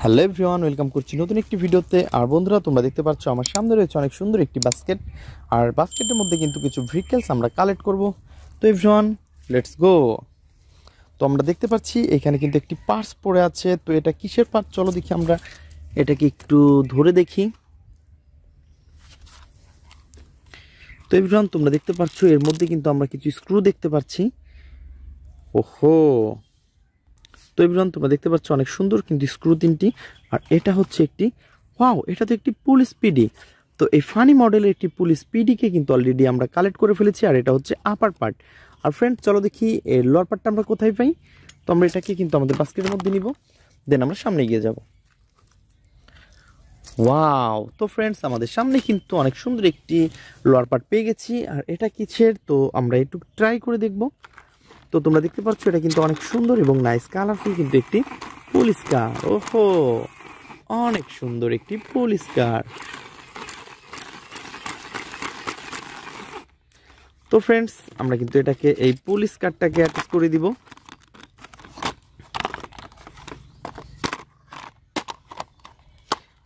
Hello everyone, welcome করছি নতুন একটি ভিডিওতে। আর বন্ধুরা, তোমরা দেখতে পাচ্ছ আমার সামনে রয়েছে অনেক সুন্দর একটি বাস্কেট। আর বাস্কেটের মধ্যে কিন্তু কিছু ভেহিকলস আমরা কালেক্ট করব। তো এভরিওয়ান, লেটস গো। তো আমরা দেখতে পাচ্ছি এখানে কিন্তু একটি পার্স পড়ে আছে। তো এটা কিসের পার্স, চলো দেখি আমরা এটাকে একটু ধরে দেখি। তো এভরিওয়ান, তোমরা দেখতে পাচ্ছ এর মধ্যে কিন্তু আমরা কিছু স্ক্রু দেখতে পাচ্ছি। ওহো, তো এভরিওয়ান, তোমরা দেখতে পাচ্ছ অনেক সুন্দর কিন্তু স্ক্রু তিনটি। আর এটা হচ্ছে একটি, ওয়াও, এটা তো একটি পুল স্পিডি। তো এই ফানি মডেলের একটি পুল স্পিডিকে কিন্তু অলরেডি আমরা কালেক্ট করে ফেলেছি। আর এটা হচ্ছে আপার পার্ট। আর ফ্রেন্ড, চলো দেখি এর লোয়ার পার্টটা আমরা কোথায় পাই। তো আমরা এটাকে কিন্তু আমাদের বাস্কেটের মধ্যে নিব, দেন আমরা সামনে গিয়ে যাব। ওয়াও, তো ফ্রেন্ডস, আমাদের সামনে কিন্তু অনেক সুন্দর একটি লোয়ার পার্ট পেয়ে গেছি। আর এটা কিসের, তো আমরা একটু ট্রাই করে দেখব। তো তোমরা দেখতে পাচ্ছ এটা কিন্তু অনেক সুন্দর এবং নাইস কালারফুল কিন্তু একটি পুলিশ কার। ওহো, অনেক সুন্দর একটি পুলিশ কার। তো ফ্রেন্ডস, আমরা কিন্তু এটাকে এই পুলিশ কারটাকে অ্যাটাচ করে দিব।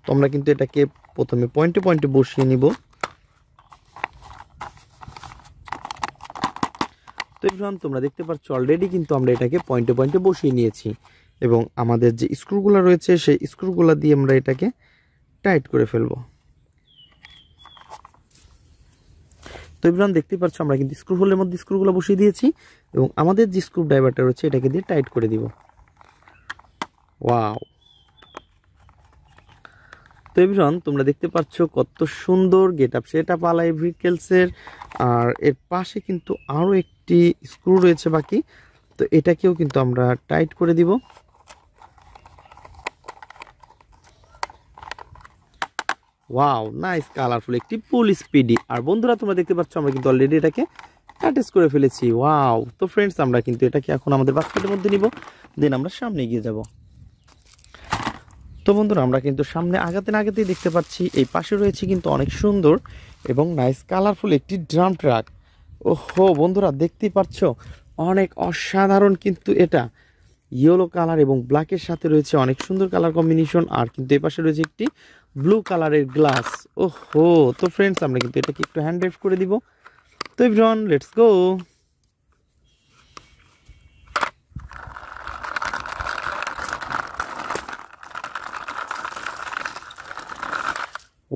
তো আমরা কিন্তু এটাকে প্রথমে পয়েন্টে পয়েন্টে বসিয়ে নিব। তো এভরিওয়ান, তোমরা দেখতে পাচ্ছ অলরেডি কিন্তু আমরা এটাকে পয়েন্টে পয়েন্টে বসিয়ে নিয়েছি। এবং আমাদের যে স্ক্রুগুলো রয়েছে সেই স্ক্রুগুলো দিয়ে আমরা এটাকে টাইট করে ফেলবো। তো এভরিওয়ান, দেখতে পাচ্ছ আমরা কিন্তু স্ক্রু হোলের মধ্যে স্ক্রুগুলো বসিয়ে দিয়েছি এবং আমাদের যে স্ক্রু ড্রাইভারটা রয়েছে এটাকে দিয়ে টাইট করে দিব। ওয়াও, তো এভরিওয়ান, তোমরা দেখতে পাচ্ছ কত সুন্দর গেট আপ সেট আপ আলাই ভেহিকলসের। আর এর পাশে কিন্তু আরও একটি স্ক্রু রয়েছে বাকি। তো এটাকেও কিন্তু আমরা টাইট করে দিব। ওয়াও, নাইস কালারফুল একটি পুল স্পিডি। আর বন্ধুরা, তোমরা দেখতে পাচ্ছ আমরা কিন্তু অলরেডি এটাকে অ্যাটাচ করে ফেলেছি। ওয়াও, তো ফ্রেন্ডস, আমরা কিন্তু এটাকে এখন আমাদের বাস্কেটের মধ্যে নিব, দেন আমরা সামনে এগিয়ে যাব। তো বন্ধুরা, আমরা কিন্তু সামনে আগাতে না আগাতেই দেখতে পাচ্ছি এই পাশে রয়েছে কিন্তু অনেক সুন্দর এবং নাইস কালারফুল একটি ড্রাম ট্রাক। ওহো বন্ধুরা, দেখতেই পাচ্ছ অনেক অসাধারণ কিন্তু এটা ইয়েলো কালার এবং ব্ল্যাকের সাথে রয়েছে অনেক সুন্দর কালার কম্বিনেশন। আর কিন্তু এই পাশে রয়েছে একটি ব্লু কালারের গ্লাস। ওহো, তো ফ্রেন্ডস, আমরা কিন্তু এটাকে একটু হ্যান্ড ড্রাইভ করে দিব। তো এভরিওয়ান, লেটস গো।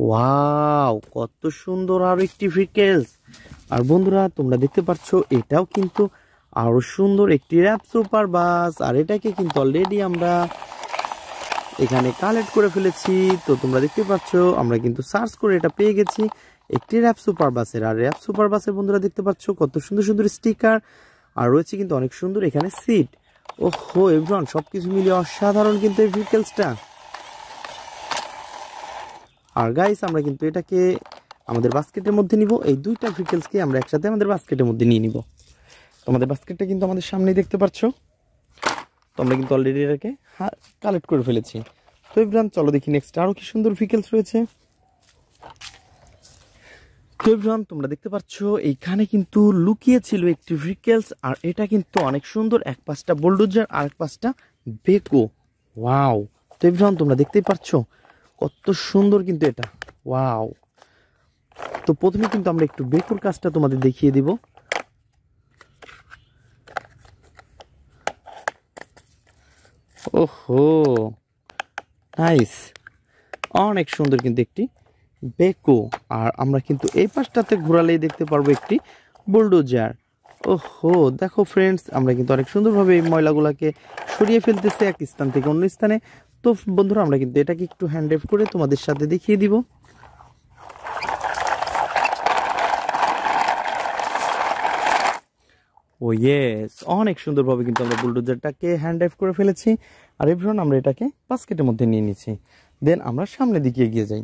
ওয়াও, কত সুন্দর আরো একটি ভেহিকলস। আর বন্ধুরা, তোমরা দেখতে পাচ্ছ এটাও কিন্তু আরো সুন্দর একটি র্যাপ সুপার বাস। আর এটাকে কিন্তু অলরেডি আমরা এখানে কালেক্ট করে ফেলেছি। তো তোমরা দেখতে পাচ্ছ আমরা কিন্তু সার্চ করে এটা পেয়ে গেছি একটি র্যাপ সুপার বাসের। আর র্যাপ সুপার বাসের বন্ধুরা দেখতে পাচ্ছ কত সুন্দর সুন্দর স্টিকার আর রয়েছে কিন্তু অনেক সুন্দর এখানে সিট। ওহো এভরিওয়ান, সবকিছু মিলিয়ে অসাধারণ কিন্তু এই ভেহিকলসটা। আর গাইস, আমরা কিন্তু এটাকে আমাদের বাস্কেটের মধ্যে নিব। এই দুইটা ভেহিকলসকে আমরা একসাথে আমাদের বাস্কেটের মধ্যে নিয়ে নিব। তো আমাদের বাস্কেটটা কিন্তু আমাদের সামনেই দেখতে পাচ্ছ। তো আমরা কিন্তু অলরেডি এটাকে কালেক্ট করে ফেলেছি। তো এভরিওয়ান, চলো দেখি নেক্সট আরো কি সুন্দর ভেহিকলস রয়েছে। তো এভরিওয়ান, তোমরা দেখতে পাচ্ছ এইখানে কিন্তু লুকিয়ে ছিল একটি ভেহিকলস। আর এটা কিন্তু অনেক সুন্দর, এক পাশটা বুলডোজার আর এক পাশটা বেকো। ওয়াও, তো এভরিওয়ান, তোমরা দেখতেই পাচ্ছ কত সুন্দর কিন্তু এটা। ওয়াও, তো প্রথমে কিন্তু আমরা একটু বেকোর কাজটা তোমাদের দেখিয়ে দিব। ওহো, নাইস, অনেক সুন্দর কিন্তু একটি বেকো। আর আমরা কিন্তু এই পাশটাতে ঘোরালেই দেখতে পারবো একটি বুলডোজার। ওহো, দেখো ফ্রেন্ডস, আমরা কিন্তু অনেক সুন্দরভাবে এই ময়লাগুলোকে সরিয়ে ফেলতেছি এক স্থান থেকে অন্য স্থানে। তো বন্ধুরা, আমরা কিন্তু এটাকে একটু হ্যান্ড ড্রাইভ করে তোমাদের সাথে দেখিয়ে দিব। ও ইয়েস, অনেক সুন্দরভাবে কিন্তু আমরা বুলডোজারটাকে হ্যান্ড ড্রাইভ করে ফেলেছি। আর এভরিওয়ান, আমরা এটাকে বাস্কেটের মধ্যে নিয়ে নিচ্ছি, দেন আমরা সামনের দিকে এগিয়ে যাই।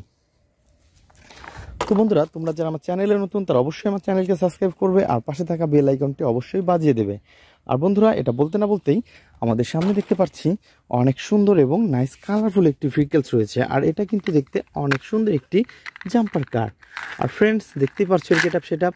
তো বন্ধুরা, তোমরা যারা আমার চ্যানেলে নতুন তারা অবশ্যই আমার চ্যানেলকে সাবস্ক্রাইব করবে আর পাশে থাকা বেল আইকনটি অবশ্যই বাজিয়ে দেবে। আর বন্ধুরা, এটা বলতে না বলতেই আমাদের সামনে দেখতে পাচ্ছি অনেক সুন্দর এবং নাইস কালারফুল একটি ভেহিকলস রয়েছে। আর এটা কিন্তু দেখতে অনেক সুন্দর একটি জাম্পার কার। আর ফ্রেন্ডস, দেখতেই পাচ্ছ এর গেট আপ সেট আপ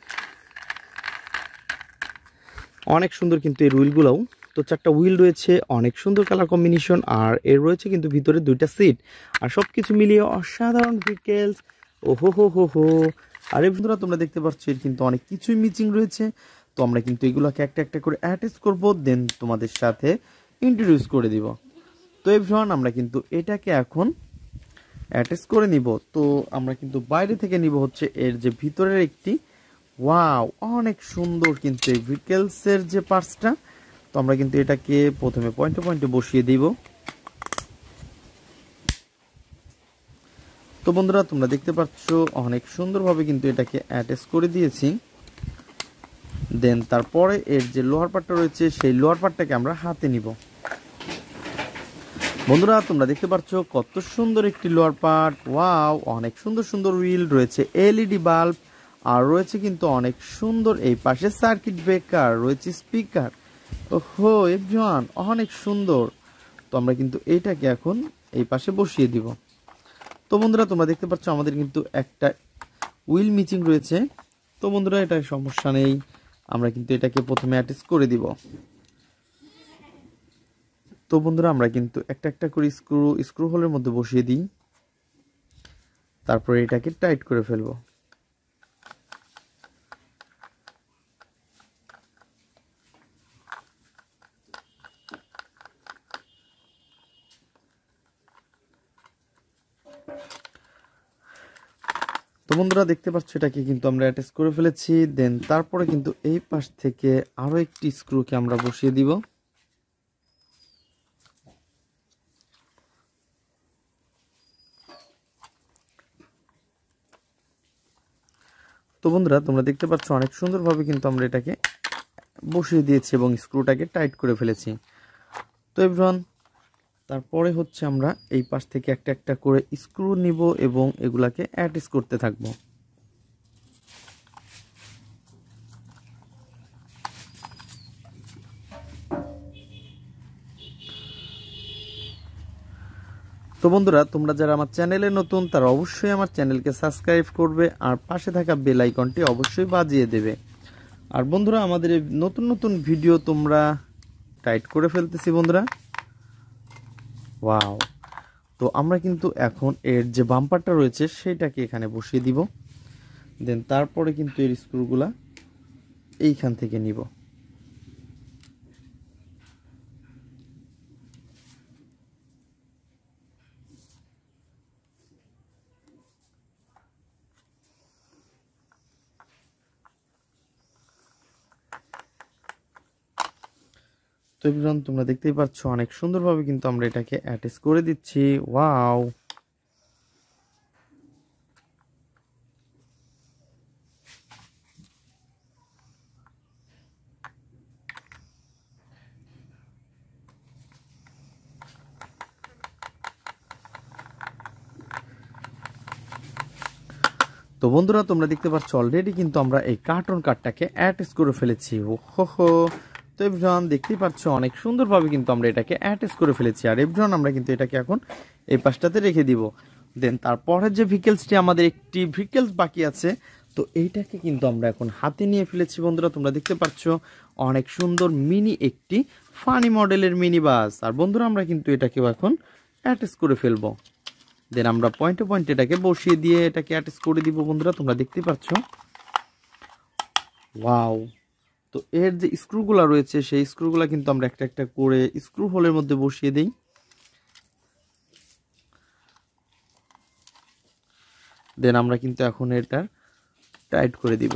অনেক সুন্দর কিন্তু এই রুইলগুলোও তো 4টা হুইল রয়েছে, অনেক সুন্দর কালার কম্বিনেশন, আর এর রয়েছে কিন্তু ভিতরে 2টা সিট, আর সব কিছু মিলিয়ে অসাধারণ ভেহিকেলস। ওহো হো হো হো। আরে বন্ধুরা তোমরা দেখতে পাচ্ছ এর কিন্তু অনেক কিছুই মিচিং রয়েছে। তো আমরা কিন্তু এগুলোকে একটা একটা করে অ্যাটাচ করব, দেন তোমাদের সাথে ইন্ট্রোডিউস করে দিব। তো এভরিওয়ান আমরা কিন্তু এটাকে এখন অ্যাটাচ করে নিব। তো আমরা কিন্তু বাইরে থেকে নিব হচ্ছে এর যে ভিতরের একটি, ওয়াও অনেক সুন্দর কিন্তু এই ভেহিকেলসের যে পার্টসটা। তো আমরা কিন্তু এটাকে প্রথমে পয়েন্টে পয়েন্টে বসিয়ে দিব। তো বন্ধুরা তোমরা দেখতে পাচ্ছ অনেক সুন্দরভাবে কিন্তু এটাকে অ্যাটাচ করে দিয়েছি। দেন তারপরে এর যে লোহার পার্টটা রয়েছে সেই লোহার পার্টটাকে আমরা হাতে নিব। বন্ধুরা তোমরা দেখতে পাচ্ছ কত সুন্দর একটি লোহার পার্ট, ওয়াও অনেক সুন্দর সুন্দর হুইল রয়েছে, এলইডি বাল্ব, আর রয়েছে কিন্তু অনেক সুন্দর এই পাশে সার্কিট ব্রেকার, রয়েছে স্পিকার। ওহো এভরিওয়ান অনেক সুন্দর। তো আমরা কিন্তু এইটাকে এখন এই পাশে বসিয়ে দিব। তো বন্ধুরা তোমরা দেখতে পাচ্ছ আমাদের কিন্তু একটা হুইল মিচিং রয়েছে। তো বন্ধুরা এটা সমস্যা নেই, আমরা কিন্তু এটাকে প্রথমে অ্যাটাচ করে দিব। তো বন্ধুরা আমরা কিন্তু একটা একটা করে স্ক্রু হোলের মধ্যে বসিয়ে দিই, তারপরে এটাকে টাইট করে ফেলবো। তো বন্ধুরা দেখতে পাচ্ছ এটাকে কিন্তু আমরা অ্যাটাচ করে ফেলেছি। দেন তারপরে কিন্তু এই পাশ থেকে আরো একটি স্ক্রুকে আমরা বসিয়ে দিব। তো বন্ধুরা তোমরা দেখতে পাচ্ছ অনেক সুন্দরভাবে কিন্তু আমরা এটাকে বসিয়ে দিয়েছি এবং স্ক্রুটাকে টাইট করে ফেলেছি। তো এভরিওয়ান তারপরে হচ্ছে আমরা এই পাশ থেকে একটা একটা করে স্ক্রু নিব এবং এগুলাকে অ্যাটাচ করতে থাকবো। তো বন্ধুরা তোমরা যারা আমার চ্যানেলে নতুন তারা অবশ্যই আমার চ্যানেলকে সাবস্ক্রাইব করবে, আর পাশে থাকা বেল আইকনটি অবশ্যই বাজিয়ে দেবে। আর বন্ধুরা আমাদের এই নতুন নতুন ভিডিও তোমরা টাইট করে ফেলতেছি বন্ধুরা, ওয়াও। তো আমরা কিন্তু এখন এর যে বাম্পারটা রয়েছে সেটাকে এখানে বসিয়ে দিব। দেন তারপরে কিন্তু এর স্ক্রুগুলা এইখান থেকে নিব। তো এভরিওয়ান তোমরা দেখতেই পাচ্ছ অনেক সুন্দরভাবে কিন্তু আমরা এটাকে অ্যাটাচ করে দিচ্ছি, ওয়াও। তো বন্ধুরা তোমরা দেখতে পাচ্ছ অলরেডি কিন্তু আমরা এই কার্টুন কার্ডটাকে অ্যাটাচ করে ফেলেছি, ওহো। তো এভরিওয়ান দেখতেই পাচ্ছ অনেক সুন্দরভাবে কিন্তু আমরা এটাকে অ্যাটাচ করে ফেলেছি। আর এভরিওয়ান আমরা কিন্তু এটাকে এখন এই পাশটাতে রেখে দিব। দেন তারপরের যে ভেহিকেলসটি, আমাদের একটি ভেহিকেলস বাকি আছে। তো এইটাকে কিন্তু আমরা এখন হাতে নিয়ে ফেলেছি বন্ধুরা। তোমরা দেখতে পাচ্ছ অনেক সুন্দর মিনি একটি ফানি মডেলের মিনি বাস। আর বন্ধুরা আমরা কিন্তু এটাকেও এখন অ্যাটাচ করে ফেলবো। দেন আমরা পয়েন্টে পয়েন্টে এটাকে বসিয়ে দিয়ে এটাকে অ্যাটাচ করে দিব বন্ধুরা, তোমরা দেখতেই পাচ্ছ, ওয়াও। তো এর যে স্ক্রুগুলা রয়েছে সেই স্ক্রুগুলা কিন্তু আমরা একটা একটা করে স্ক্রু হোলের মধ্যে বসিয়ে দেই। দেন আমরা কিন্তু এখন এটা টাইট করে দিব।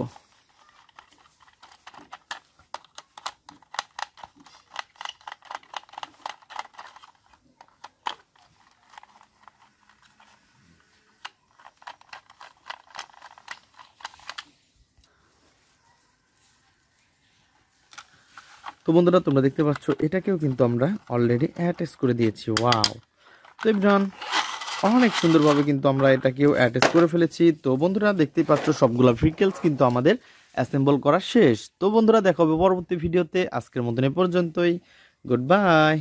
তো বন্ধুরা তোমরা দেখতে পাচ্ছ এটাকেও কিন্তু আমরা অলরেডি অ্যাটাচ করে দিয়েছি, ওয়াও। তো এভরিওয়ান অনেক সুন্দরভাবে কিন্তু আমরা এটাকেও অ্যাটাচ করে ফেলেছি। তো বন্ধুরা দেখতেই পাচ্ছ সবগুলা ভেহিকেলস কিন্তু আমাদের অ্যাসেম্বল করা শেষ। তো বন্ধুরা দেখা হবে পরবর্তী ভিডিওতে, আজকের মতন এ পর্যন্তই, গুড বাই।